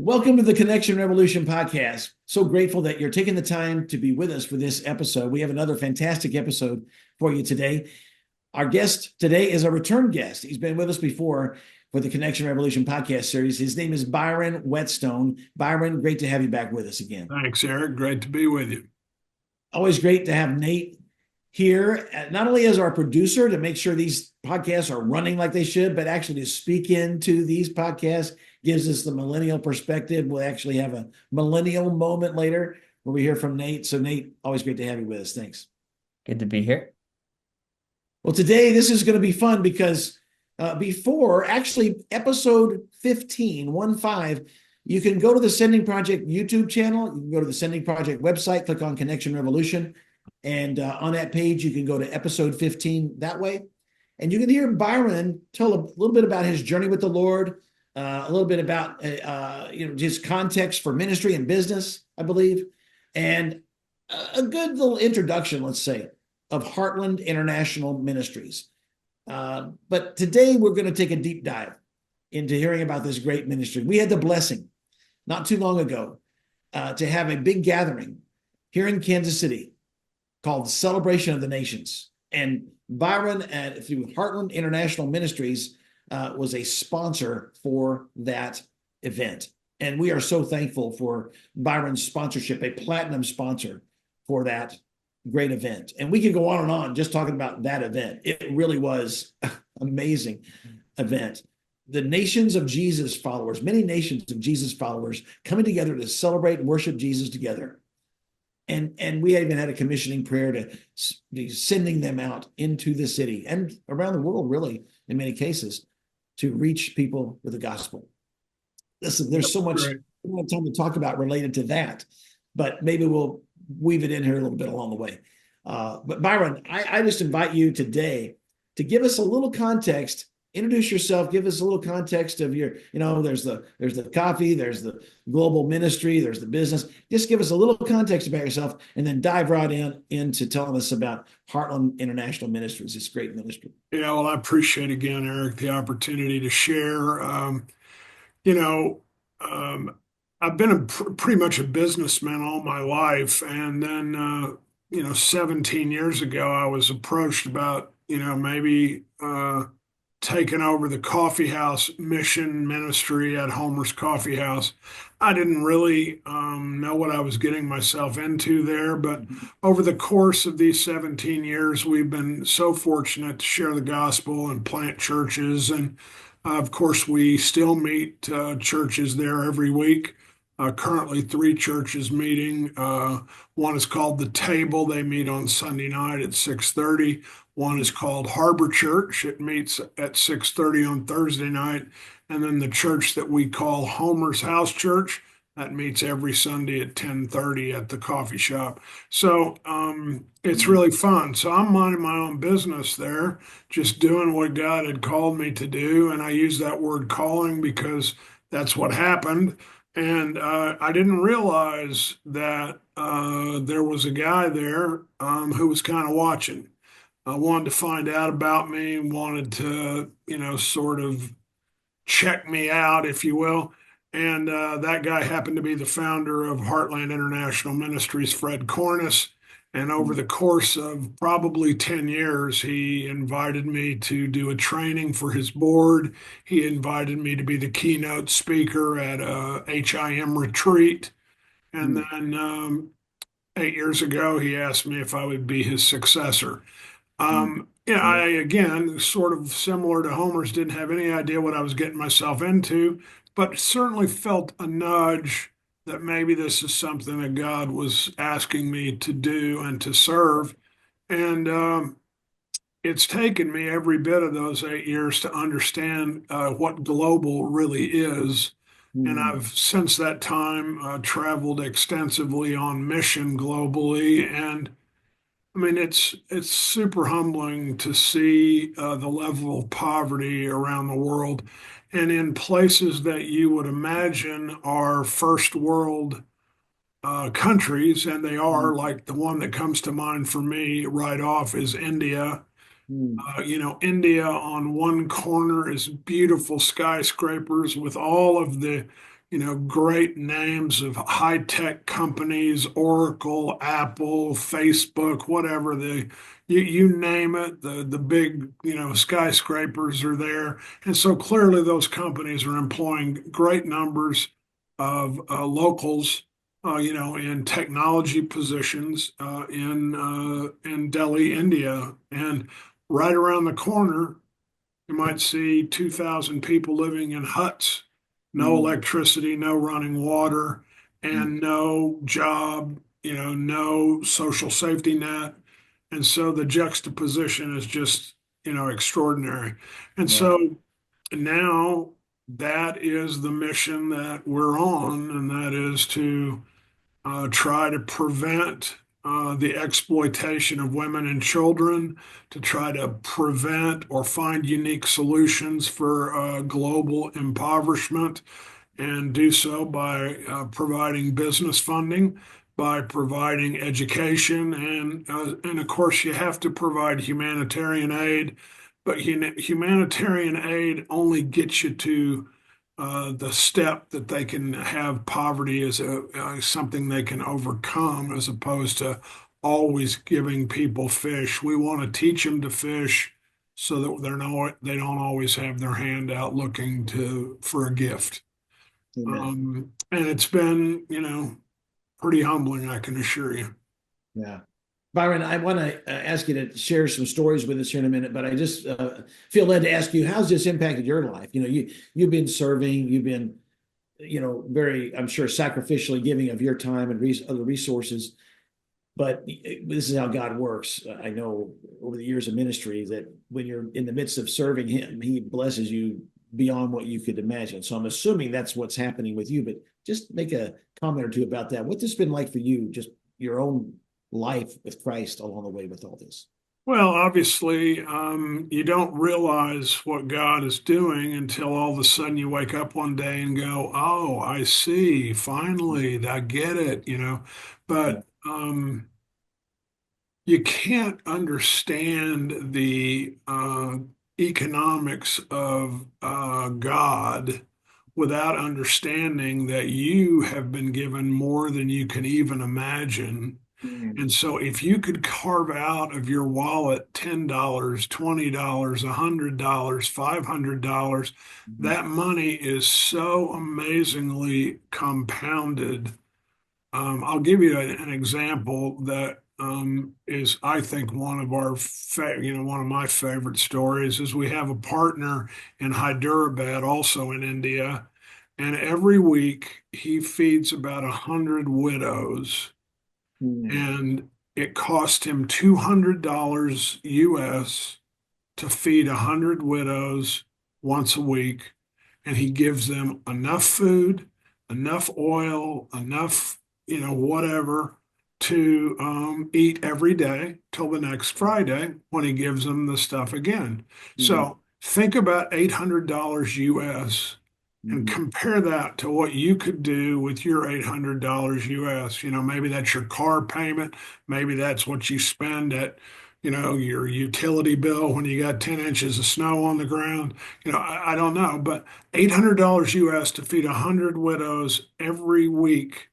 Welcome to the Connection Revolution podcast. So grateful that you're taking the time to be with us for this episode. We have another fantastic episode for you today. Our guest today is a return guest. He's been with us before for the Connection Revolution podcast series. His name is Byron Whetstone. Byron, great to have you back with us again. Thanks, Eric. Great to be with you. Always great to have Nate here, not only as our producer to make sure these podcasts are running like they should, but actually to speak into these podcasts gives us the millennial perspective. We'll actually have a millennial moment later where we hear from Nate. So Nate, always great to have you with us. Thanks. Good to be here. Well, today this is going to be fun because before actually episode 15, 1-5, you can go to the Sending Project YouTube channel. You can go to the Sending Project website, click on Connection Revolution. And on that page, you can go to episode 15 that way. And you can hear Byron tell a little bit about his journey with the Lord, a little bit about his context for ministry and business, I believe, and a good little introduction, let's say, of Heartland International Ministries. But today we're going to take a deep dive into hearing about this great ministry. We had the blessing not too long ago to have a big gathering here in Kansas City called Celebration of the Nations. And Byron, through Heartland International Ministries, was a sponsor for that event. And we are so thankful for Byron's sponsorship, a platinum sponsor for that great event. And we could go on and on just talking about that event. It really was an amazing event. The nations of Jesus followers, many nations of Jesus followers coming together to celebrate and worship Jesus together. And we even had a commissioning prayer to be sending them out into the city and around the world, really, in many cases, to reach people with the gospel. Listen, there's so much we don't have time to talk about related to that, but maybe we'll weave it in here a little bit along the way. But Byron, I just invite you today to give us a little context. Introduce yourself, give us a little context of your, there's the coffee, there's the global ministry, there's the business. Just give us a little context about yourself and then dive right into telling us about Heartland International Ministries, this great ministry. Yeah, well, I appreciate again, Eric, the opportunity to share. You know, I've been pretty much a businessman all my life. And then, 17 years ago, I was approached about, maybe taking over the coffee house mission ministry at Homer's Coffee House. I didn't really know what I was getting myself into there, but over the course of these 17 years, we've been so fortunate to share the gospel and plant churches. And of course, we still meet churches there every week. Currently, 3 churches meeting. One is called The Table. They meet on Sunday night at 6:30. One is called Harbor Church. It meets at 6:30 on Thursday night. And then the church that we call Homer's House Church, that meets every Sunday at 10:30 at the coffee shop. So it's really fun. So I'm minding my own business there, just doing what God had called me to do. And I use that word calling because that's what happened. And I didn't realize that there was a guy there who was kind of watching. Wanted to find out about me, wanted to, sort of check me out, if you will. And that guy happened to be the founder of Heartland International Ministries, Fred Cornice. And over the course of probably 10 years, he invited me to do a training for his board. He invited me to be the keynote speaker at a HIM retreat. And then 8 years ago, he asked me if I would be his successor. I, again, sort of similar to Homer's, didn't have any idea what I was getting myself into, but certainly felt a nudge that maybe this is something that God was asking me to do and to serve. And it's taken me every bit of those 8 years to understand what global really is. And I've since that time traveled extensively on mission globally. And I mean, it's super humbling to see the level of poverty around the world, and in places that you would imagine are first world countries, and they are, like the one that comes to mind for me right off is India. India on one corner is beautiful skyscrapers with all of the great names of high-tech companies, Oracle, Apple, Facebook, whatever you name it, the big, skyscrapers are there. And so clearly those companies are employing great numbers of locals, in technology positions in Delhi, India. And right around the corner, you might see 2,000 people living in huts, no Mm, electricity, no running water, mm, and no job, no social safety net. And so the juxtaposition is just, extraordinary. And yeah. so now that is the mission that we're on, and that is to try to prevent the exploitation of women and children, to try to prevent or find unique solutions for global impoverishment, and do so by providing business funding, by providing education, and of course you have to provide humanitarian aid, but humanitarian aid only gets you to the step that they can have poverty as something they can overcome, as opposed to always giving people fish. We want to teach them to fish so that they don't always have their hand out looking for a gift. Amen. And it's been, pretty humbling, I can assure you. Yeah. Byron, I want to ask you to share some stories with us here in a minute, but I just feel led to ask you, how's this impacted your life? You've been serving, you've been, very, I'm sure, sacrificially giving of your time and other resources. But this is how God works. I know over the years of ministry that when you're in the midst of serving Him, He blesses you beyond what you could imagine. So I'm assuming that's what's happening with you. But just make a comment or two about that. What this been like for you, just your own life with Christ along the way with all this? Well, obviously, you don't realize what God is doing until all of a sudden you wake up one day and go, "Oh, I see. Finally, I get it." Yeah. But you can't understand the economics of God without understanding that you have been given more than you can even imagine. Mm, And so if you could carve out of your wallet $10, $20, $100, $500, mhm, that money is so amazingly compounded. I'll give you an example that is, I think, one of my favorite stories is we have a partner in Hyderabad, also in India, and every week he feeds about 100 widows, mm, and it cost him $200 US to feed 100 widows once a week, and he gives them enough food, enough oil, enough, whatever to eat every day till the next Friday when he gives them the stuff again. mhm, So think about $800 US and mhm, compare that to what you could do with your $800 US. Maybe that's your car payment. Maybe that's what you spend at, your utility bill when you got 10 inches of snow on the ground. I don't know, but $800 US to feed 100 widows every week,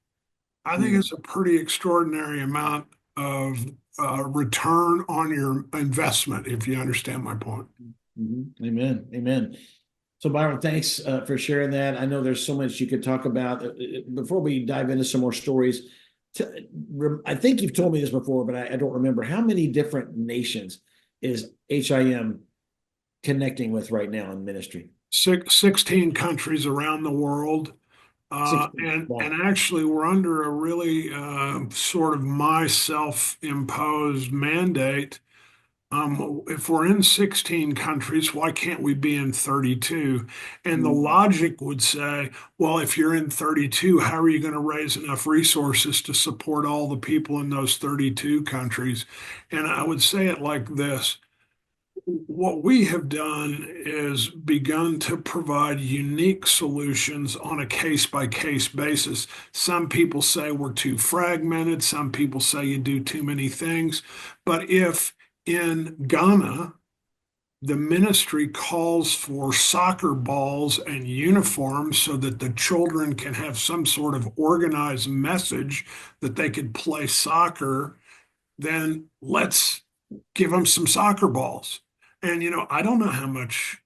I think mhm, is a pretty extraordinary amount of return on your investment, if you understand my point. mhm. Amen. Amen. So, Byron, thanks for sharing that. I know there's so much you could talk about. Before we dive into some more stories, t- I think you've told me this before, but I don't remember. How many different nations is HIM connecting with right now in ministry? 16 countries around the world. 16. And Wow. actually, we're under a really sort of my self-imposed mandate. If we're in 16 countries, why can't we be in 32? And the Mm, logic would say, well, if you're in 32, how are you going to raise enough resources to support all the people in those 32 countries? And I would say it like this. What we have done is begun to provide unique solutions on a case by case basis. Some people say we're too fragmented. Some people say you do too many things. But if in Ghana, the ministry calls for soccer balls and uniforms so that the children can have some sort of organized message that they could play soccer, then let's give them some soccer balls. And, I don't know how much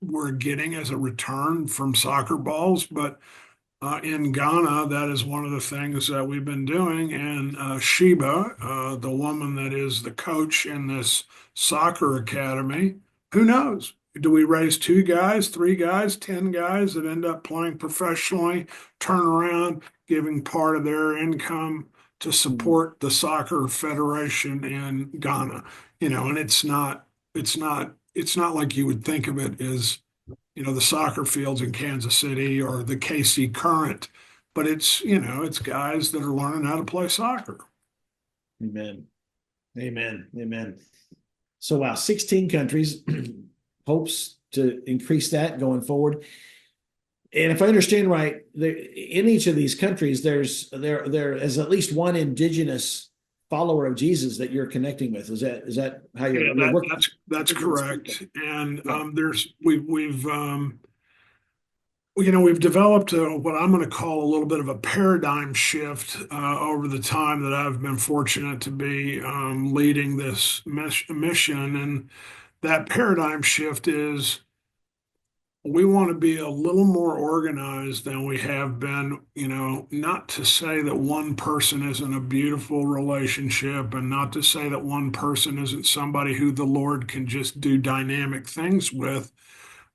we're getting as a return from soccer balls, but in Ghana, that is one of the things that we've been doing. And Sheba, the woman that is the coach in this soccer academy, who knows? Do we raise two guys, three guys, 10 guys that end up playing professionally, turn around, giving part of their income to support the soccer federation in Ghana? And it's not like you would think of it as the soccer fields in Kansas City or the KC Current, but it's guys that are learning how to play soccer. Amen. Amen. Amen. So wow, 16 countries, hopes to increase that going forward. And if I understand right, in each of these countries, there is at least one indigenous follower of Jesus that you're connecting with. Is that how Yeah, you're working? that's correct. And Yeah. we've developed what I'm going to call a little bit of a paradigm shift over the time that I've been fortunate to be leading this mission. And that paradigm shift is we want to be a little more organized than we have been, not to say that one person isn't a beautiful relationship and not to say that one person isn't somebody who the Lord can just do dynamic things with.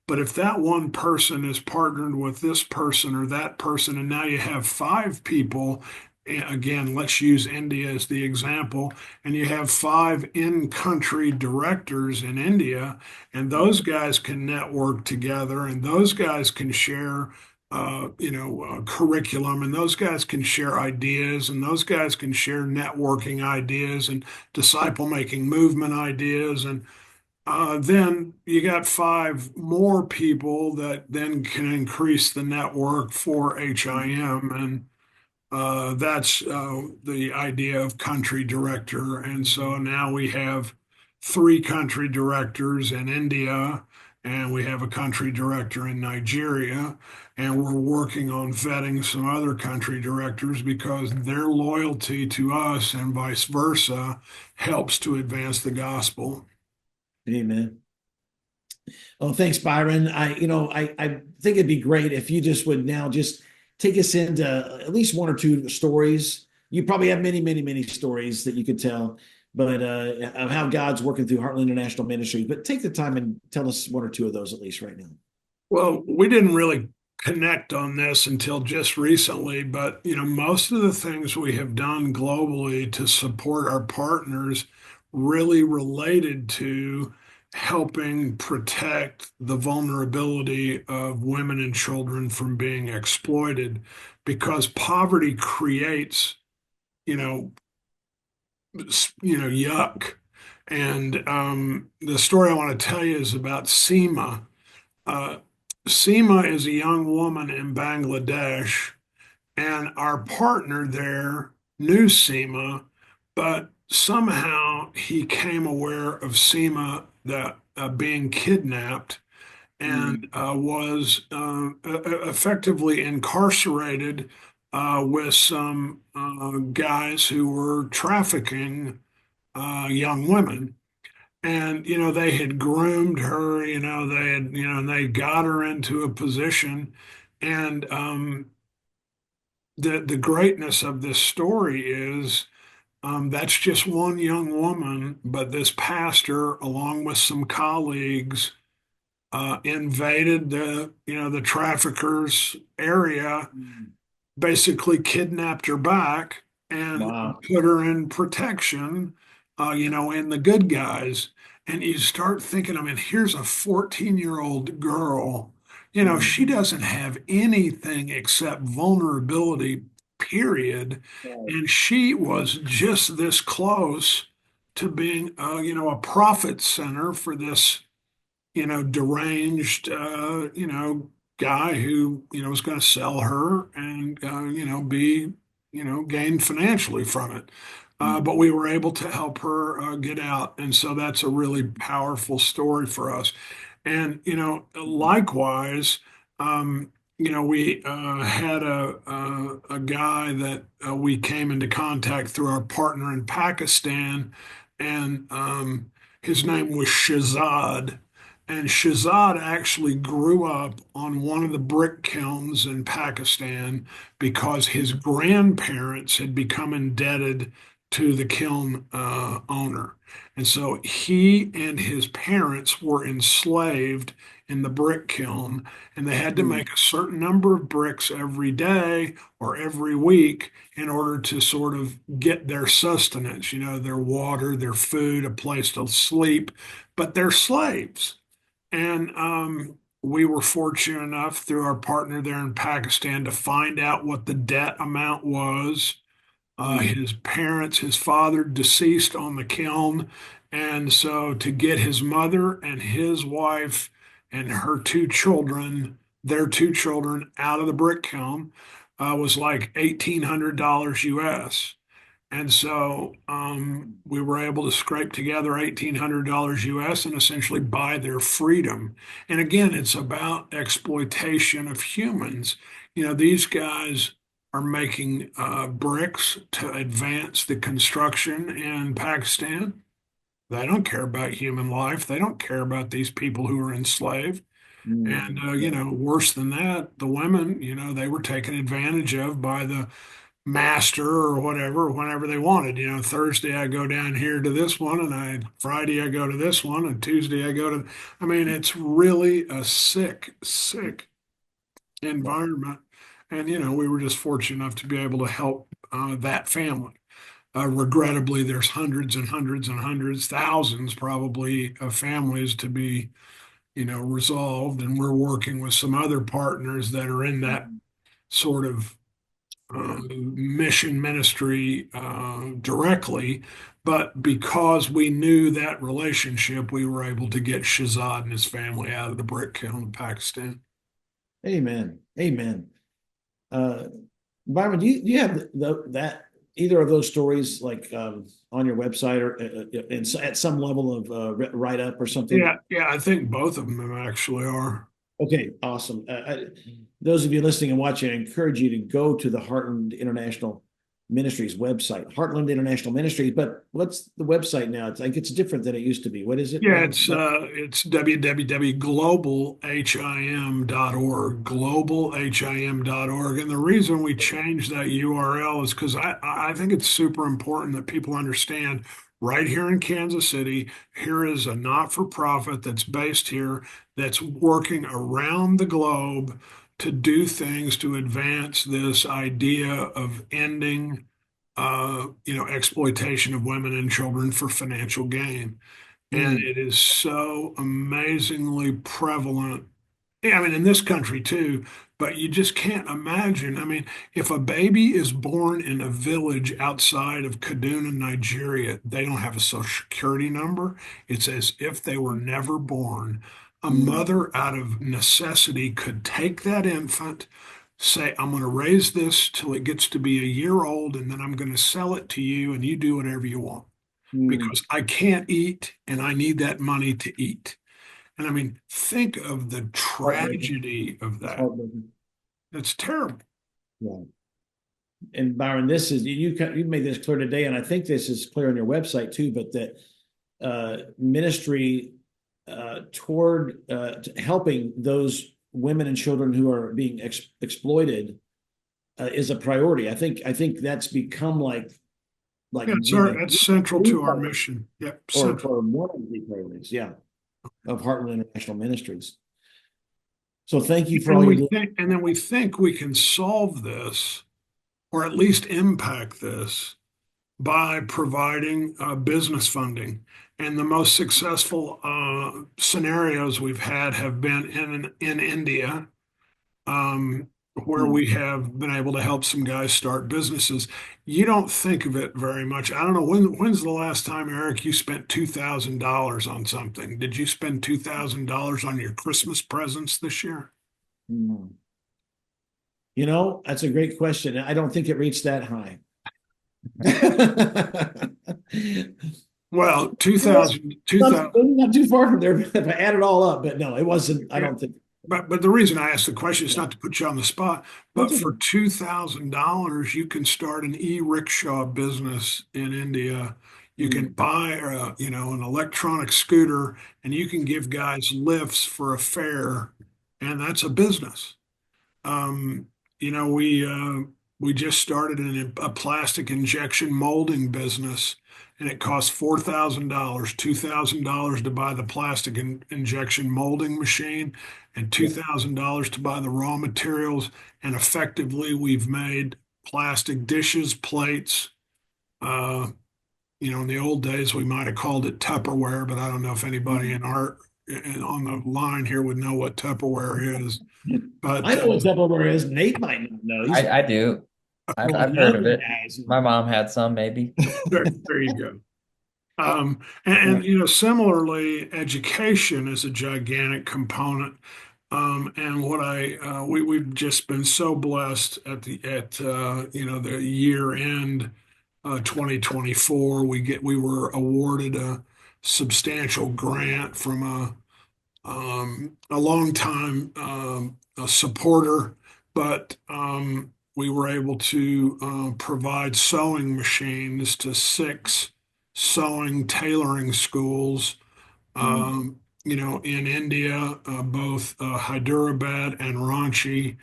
But if that one person is partnered with this person or that person, and now you have five people, again, let's use India as the example, and you have five in-country directors in India, and those guys can network together, and those guys can share, curriculum, and those guys can share ideas, and those guys can share networking ideas and disciple-making movement ideas, and then you got five more people that then can increase the network for HIM. And that's the idea of country director. And so now we have three country directors in India, and we have a country director in Nigeria. And we're working on vetting some other country directors because their loyalty to us and vice versa helps to advance the gospel. Amen. Oh, thanks, Byron. I think it'd be great if you just would now just take us into at least one or two stories. You probably have many, many, many stories that you could tell, but of how God's working through Heartland International Ministries. But take the time and tell us one or two of those at least right now. Well, we didn't really connect on this until just recently, but most of the things we have done globally to support our partners really related to helping protect the vulnerability of women and children from being exploited because poverty creates, you know, yuck. And the story I want to tell you is about Seema. Uh, Seema is a young woman in Bangladesh, and our partner there knew Seema, but somehow he came aware of Seema that being kidnapped and was effectively incarcerated with some guys who were trafficking young women. And, they had groomed her, and they got her into a position. And the greatness of this story is that's just one young woman, but this pastor, along with some colleagues, invaded the traffickers' area, basically kidnapped her back and Wow. put her in protection, in the good guys. And you start thinking, I mean, here's a 14-year-old girl, she doesn't have anything except vulnerability, period. And she was just this close to being, a profit center for this, deranged, guy who, was going to sell her and, gain financially from it. but we were able to help her get out. And so that's a really powerful story for us. And, likewise, we had a guy that we came into contact through our partner in Pakistan, and his name was Shazad. And Shazad actually grew up on one of the brick kilns in Pakistan because his grandparents had become indebted to the kiln owner. And so he and his parents were enslaved in the brick kiln, and they had to Mm. make a certain number of bricks every day or every week in order to sort of get their sustenance, their water, their food, a place to sleep, but they're slaves. And we were fortunate enough through our partner there in Pakistan to find out what the debt amount was. Mm. His parents, his father deceased on the kiln. And so to get his mother and his wife and her two children, their two children out of the brick kiln was like $1,800 US. And so we were able to scrape together $1,800 US and essentially buy their freedom. And again, it's about exploitation of humans. These guys are making bricks to advance the construction in Pakistan. They don't care about human life. They don't care about these people who are enslaved. And, Mm. Yeah. worse than that, the women, they were taken advantage of by the master or whatever whenever they wanted. Thursday I go down here to this one, and Friday I go to this one, and Tuesday I go to. I mean, it's really a sick, sick environment, and we were just fortunate enough to be able to help that family. Regrettably, there's hundreds and hundreds and hundreds, thousands probably of families to be resolved, and we're working with some other partners that are in that sort of Yeah. mission ministry directly, but because we knew that relationship, we were able to get Shazad and his family out of the brick kiln in Pakistan. Amen. Amen. Uh, Byron, do you have that either of those stories like on your website or at some level of write up or something? Yeah, yeah, I think both of them actually are. Okay, awesome. Those of you listening and watching, I encourage you to go to the Heartland International Ministries website, Heartland International Ministries. But what's the website now? It's like it's different than it used to be. What is it, Yeah, Byron? it's www.globalhim.org, globalhim.org. And the reason we changed that URL is because I think it's super important that people understand right here in Kansas City, here is a not-for-profit that's based here that's working around the globe to do things to advance this idea of ending exploitation of women and children for financial gain. And Mm. it is so amazingly prevalent. Yeah, I mean, in this country too, but you just can't imagine. I mean, if a baby is born in a village outside of Kaduna, Nigeria, they don't have a social security number. It's as if they were never born. A Mm. mother, out of necessity, could take that infant, say, I'm going to raise this till it gets to be a year old, and then I'm going to sell it to you, and you do whatever you want Mm. because I can't eat and I need that money to eat. And I mean, think of the Heartbreaking. tragedy of It's that. heartbreaking. It's terrible. Yeah. And Byron, this is you made this clear today, and I think this is clear on your website too. But that ministry toward helping those women and children who are being exploited is a priority. I think that's become like Yeah, it's central to our the mission. Yep, central. or one of the priorities, yeah, of Heartland International Ministries. So thank you for all you're doing. And then we think we can solve this or at least impact this by providing business funding. And the most successful scenarios we've had have been in India, um, where Hmm. we have been able to help some guys start businesses. You don't think of it very much. I don't know when's the last time, Eric, you spent $2,000 on something? Did you spend $2,000 on your Christmas presents this year? Hmm. That's a great question. I don't think it reached that high. Well, Maybe not too far from there if I add it all up, but no, it wasn't. I yeah, don't think. but the reason I asked the question is Yeah, not to put you on the spot, but that's for okay. $2,000, you can start an e-rickshaw business in India. You can buy, an electronic scooter, and you can give guys lifts for a fare, and that's a business. Um, you know, we just started a plastic injection molding business, and it costs $4,000, $2,000 to buy the plastic injection molding machine, and Yeah, $2,000 to buy the raw materials. And effectively, we've made plastic dishes, plates. Uh, in the old days, we might have called it Tupperware, but I don't know if anybody on the line here would know what Tupperware is. I But know what Tupperware is. Nate might not know. He's I do. one of I've the heard of younger it. guys. My mom had some, maybe. there you go. And Yeah. similarly, education is a gigantic component. And what we've just been so blessed the year end 2024. We were awarded a substantial grant from a long time a supporter, but we were able to provide sewing machines to six sewing tailoring schools, Mm. in India, both Hyderabad and Ranchi,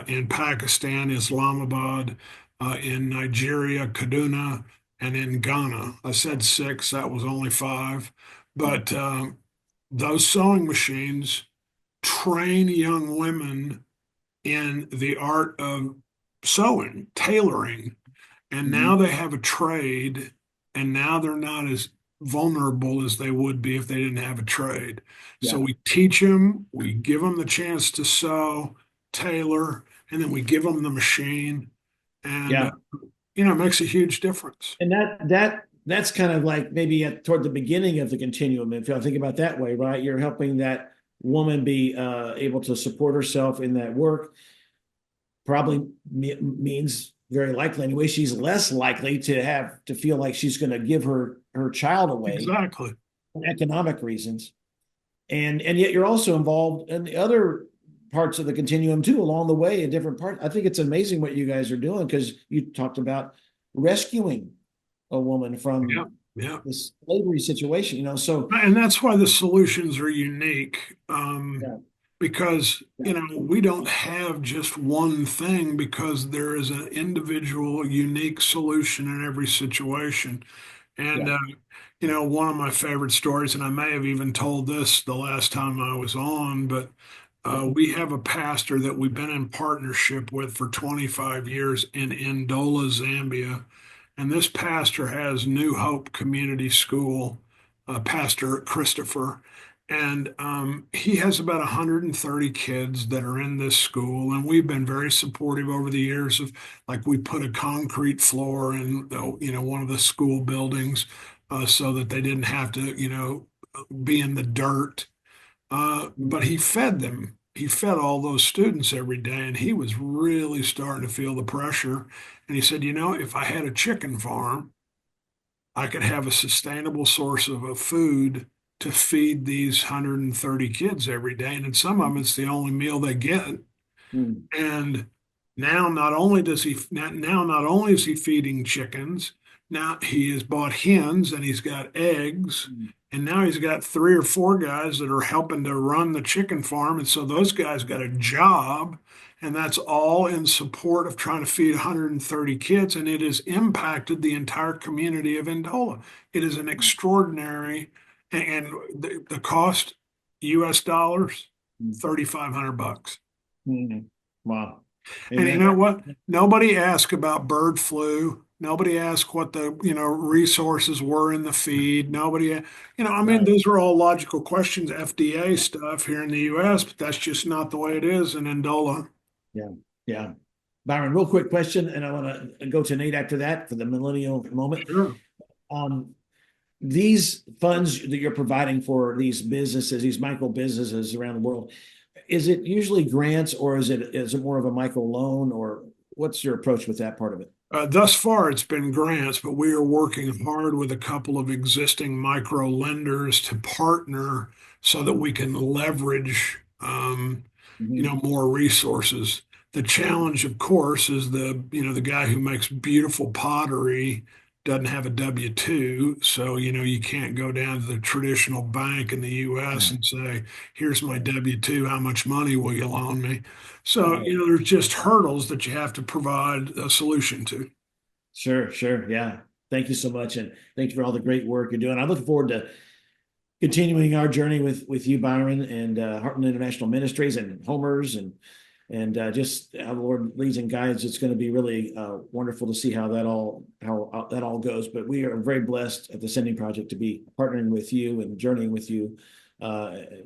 in Pakistan, Islamabad, in Nigeria, Kaduna, and in Ghana. I said six, that was only five, but those sewing machines train young women in the art of sewing, tailoring, and Mhm. now they have a trade, and now they're not as vulnerable as they would be if they didn't have a trade. So Yeah. we teach them, we give them the chance to sew, tailor, and then we give them the machine, and Yeah. it makes a huge difference. And that's kind of like maybe toward the beginning of the continuum. If I think about that way, right? You're helping that woman be able to support herself in that work. Probably means very likely anyway. She's less likely to have to feel like she's going to give her child away Exactly. for economic reasons. And yet you're also involved in the other parts of the continuum too along the way in different parts. I think it's amazing what you guys are doing because you talked about rescuing a woman Yeah. from Yeah. this slavery situation, so And that's why the solutions are unique, yeah, because, yeah, we don't have just one thing because there is an individual, unique solution in every situation. And, yeah. one of my favorite stories, and I may have even told this the last time I was on, but we have a pastor that we've been in partnership with for 25 years in Ndola, Zambia. And this pastor has New Hope Community School, Pastor Christopher. And he has about 130 kids that are in this school. And we've been very supportive over the years of, like, we put a concrete floor in, one of the school buildings so that they didn't have to, be in the dirt. But he fed them. He fed all those students every day, and he was really starting to feel the pressure. And he said, if I had a chicken farm, I could have a sustainable source of a food to feed these 130 kids every day. And in some of them, it's the only meal they get. Mm, And now not only is he feeding chickens, now he has bought hens and he's got eggs, mm, and now he's got three or four guys that are helping to run the chicken farm. And so those guys got a job, and that's all in support of trying to feed 130 kids. And it has impacted the entire community of Ndola. It is an extraordinary, and the cost, US dollars, mm, 3,500 bucks. mm. Wow. And you Amen. know what? Nobody asked about bird flu. Nobody asked what the, resources were in the feed. Nobody, I mean, Right. those are all logical questions, FDA stuff here in the US, but that's just not the way it is in Ndola. Yeah. Yeah. Byron, real quick question, and I want to go to Nate after that for the millennial moment. Sure. Um, these funds that you're providing for these businesses, these micro businesses around the world, is it usually grants or is it more of a micro loan or what's your approach with that part of it? Thus far, it's been grants, but we are working hard with a couple of existing micro lenders to partner so that we can leverage, Mhm. more resources. The challenge, of course, is the guy who makes beautiful pottery doesn't have a W-2, so you can't go down to the traditional bank in the U.S. Yeah. and say, "Here's my W-2. How much money will you loan me?" So, Right. there's just hurdles that you have to provide a solution to. Sure, sure. Yeah. Thank you so much. And thanks for all the great work you're doing. I look forward to continuing our journey with you, Byron, and Heartland International Ministries and Homers and just how the Lord leads and guides. It's going to be really wonderful to see how that all goes. But we are very blessed at the Sending Project to be partnering with you and journeying with you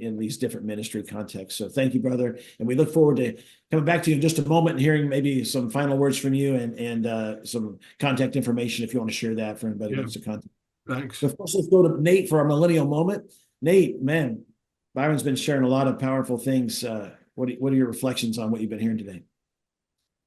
in these different ministry contexts. So thank you, brother, and we look forward to coming back to you in just a moment and hearing maybe some final words from you and some contact information if you want to share that for anybody who Yeah, wants to contact. thanks. But first, let's go to Nate for our millennial moment. Nate, man, Byron's been sharing a lot of powerful things. What are your reflections on what you've been hearing today?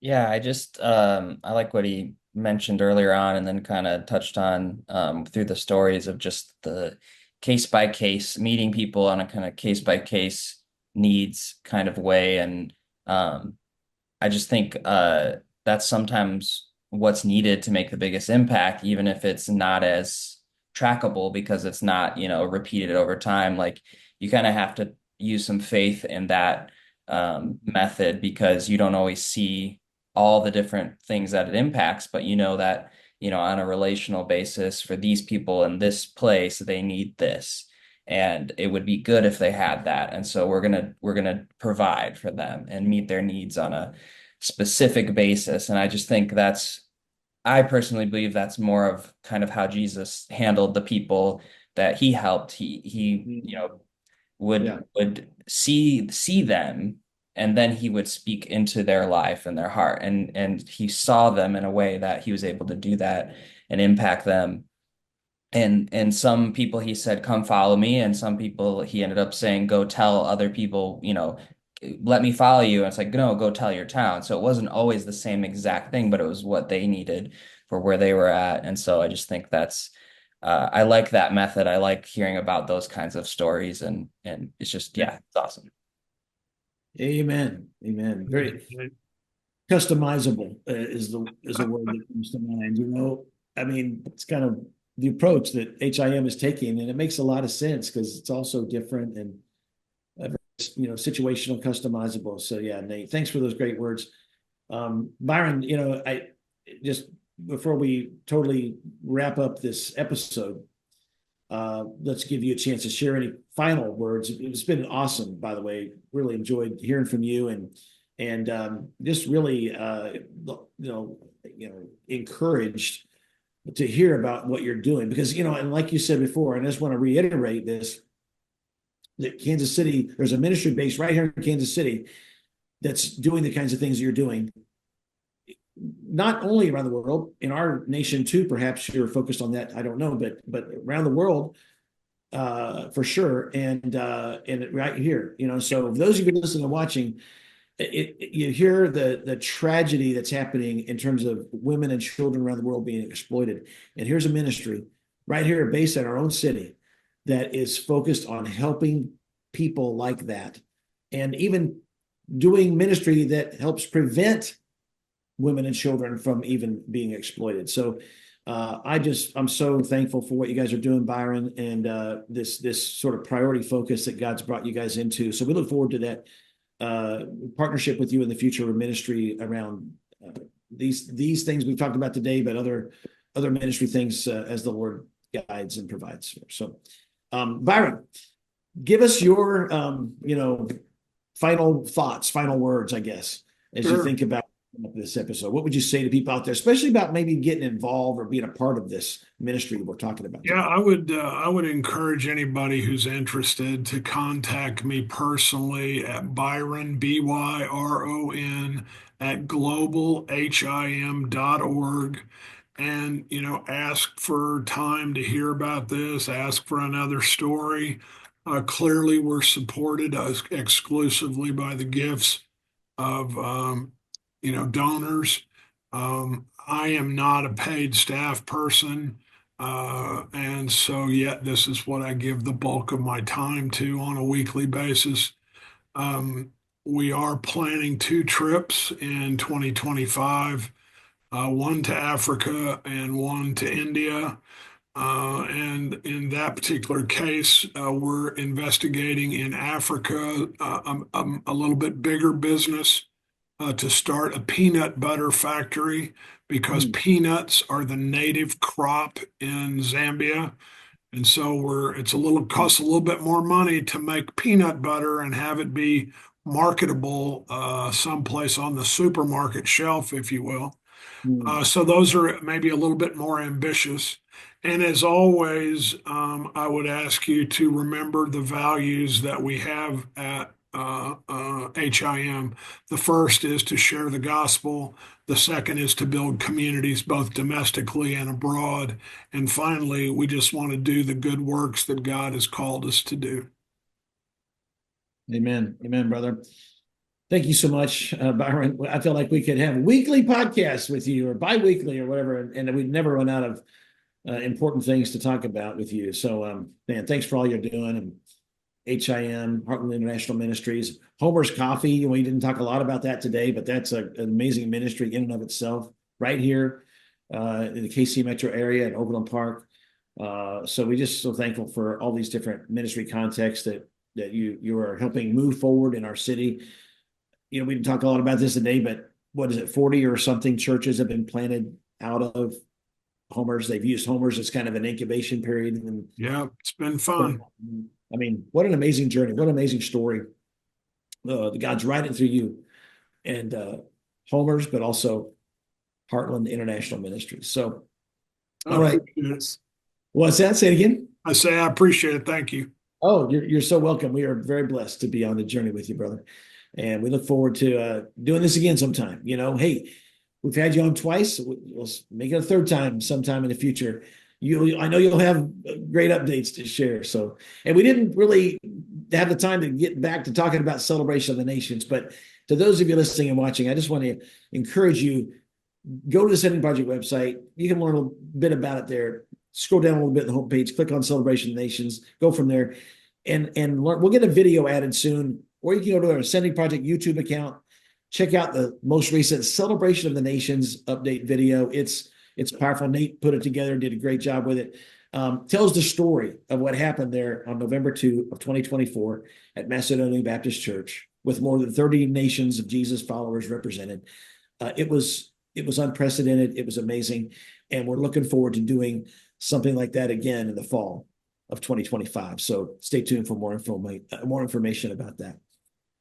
Yeah, I like what he mentioned earlier on and then kind of touched on through the stories of just the case by case, meeting people on a kind of case by case needs kind of way. And um, I just think that's sometimes what's needed to make the biggest impact, even if it's not as trackable because it's not, repeated over time. Like you kind of have to use some faith in that method because you don't always see all the different things that it impacts, but you know that, on a relational basis for these people in this place, they need this. And it would be good if they had that. And so we're gonna provide for them and meet their needs on a specific basis. And I just think I personally believe that's more of kind of how Jesus handled the people that he helped. He Mm, would yeah. see them and then he would speak into their life and their heart and he saw them in a way that he was able to do that and impact them and some people he said come follow me and some people he ended up saying go tell other people let me follow you and it's like no go tell your town so it wasn't always the same exact thing but it was what they needed for where they were at and so I just think that's I like that method I like hearing about those kinds of stories and it's just yeah it's awesome. Amen. Amen. Very customizable is a word that comes to mind. I mean, it's kind of the approach that HIM is taking, and it makes a lot of sense because it's also different and situational, customizable. So yeah, Nate, thanks for those great words. Byron, I just before we totally wrap up this episode, let's give you a chance to share any final words. It's been awesome, by the way. Really enjoyed hearing from you and just really encouraged to hear about what you're doing because and like you said before, and I just want to reiterate this that Kansas City, there's a ministry base right here in Kansas City that's doing the kinds of things you're doing not only around the world in our nation too. Perhaps you're focused on that. I don't know, but around the world for sure, and right here. So those of you listening and watching, you hear the tragedy that's happening in terms of women and children around the world being exploited, and here's a ministry right here based in our own city that is focused on helping people like that, and even doing ministry that helps prevent women and children from even being exploited. So I'm so thankful for what you guys are doing, Byron, and this sort of priority focus that God's brought you guys into. So we look forward to that partnership with you in the future of ministry around these things we've talked about today, but other ministry things as the Lord guides and provides. So, Byron, give us your final thoughts, final words, I guess, as you Sure. think about this episode. What would you say to people out there, especially about maybe getting involved or being a part of this ministry we're talking about Yeah, today? I would encourage anybody who's interested to contact me personally at Byron, Byron, at globalhim.org and, ask for time to hear about this, ask for another story. Clearly, we're supported exclusively by the gifts of, donors. I am not a paid staff person. And so yet this is what I give the bulk of my time to on a weekly basis. Um, we are planning 2 trips in 2025, one to Africa and one to India. And in that particular case, we're investigating in Africa a little bit bigger business to start a peanut butter factory because peanuts are the native crop in Zambia. And so costs a little bit more money to make peanut butter and have it be marketable someplace on the supermarket shelf, if you will. So those are maybe a little bit more ambitious. And as always, I would ask you to remember the values that we have at HIM. The first is to share the gospel. The second is to build communities both domestically and abroad. And finally, we just want to do the good works that God has called us to do. Amen. Amen, brother. Thank you so much, Byron. I feel like we could have weekly podcasts with you or bi-weekly or whatever, and we'd never run out of important things to talk about with you. So, man, thanks for all you're doing. And HIM, Heartland International Ministries, Homer's Coffee. We didn't talk a lot about that today, but that's an amazing ministry in and of itself right here in the KC metro area in Overland Park. So we just so thankful for all these different ministry contexts that you are helping move forward in our city. We didn't talk a lot about this today, but what is it, 40 or something churches have been planted out of Homer's. They've used Homer's as kind of an incubation period. And yeah, it's been fun. I mean, what an amazing journey. What an amazing story. God's writing through you and Homer's, but also Heartland International Ministries. So, all right. What's that? Say it again. I say I appreciate it. Thank you. Oh, you're so welcome. We are very blessed to be on the journey with you, brother. And we look forward to doing this again sometime. Hey, we've had you on twice. We'll make it a third time sometime in the future. I know you'll have great updates to share. So, and we didn't really have the time to get back to talking about Celebration of the Nations, but to those of you listening and watching, I just want to encourage you, go to the Sending Project website. You can learn a bit about it there. Scroll down a little bit on the homepage, click on Celebration of the Nations, go from there and learn. We'll get a video added soon, or you can go to our Sending Project YouTube account, check out the most recent Celebration of the Nations update video. It's powerful. Nate put it together, did a great job with it. Tells the story of what happened there on November 2 of 2024 at Macedonia Baptist Church with more than 30 nations of Jesus followers represented. It was unprecedented. It was amazing. And we're looking forward to doing something like that again in the fall of 2025. So stay tuned for more information about that.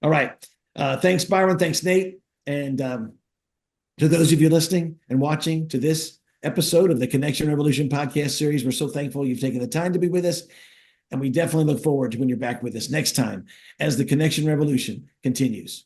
All right. Thanks, Byron. Thanks, Nate. And to those of you listening and watching to this episode of the Connection Revolution podcast series, we're so thankful you've taken the time to be with us. And we definitely look forward to when you're back with us next time as the Connection Revolution continues.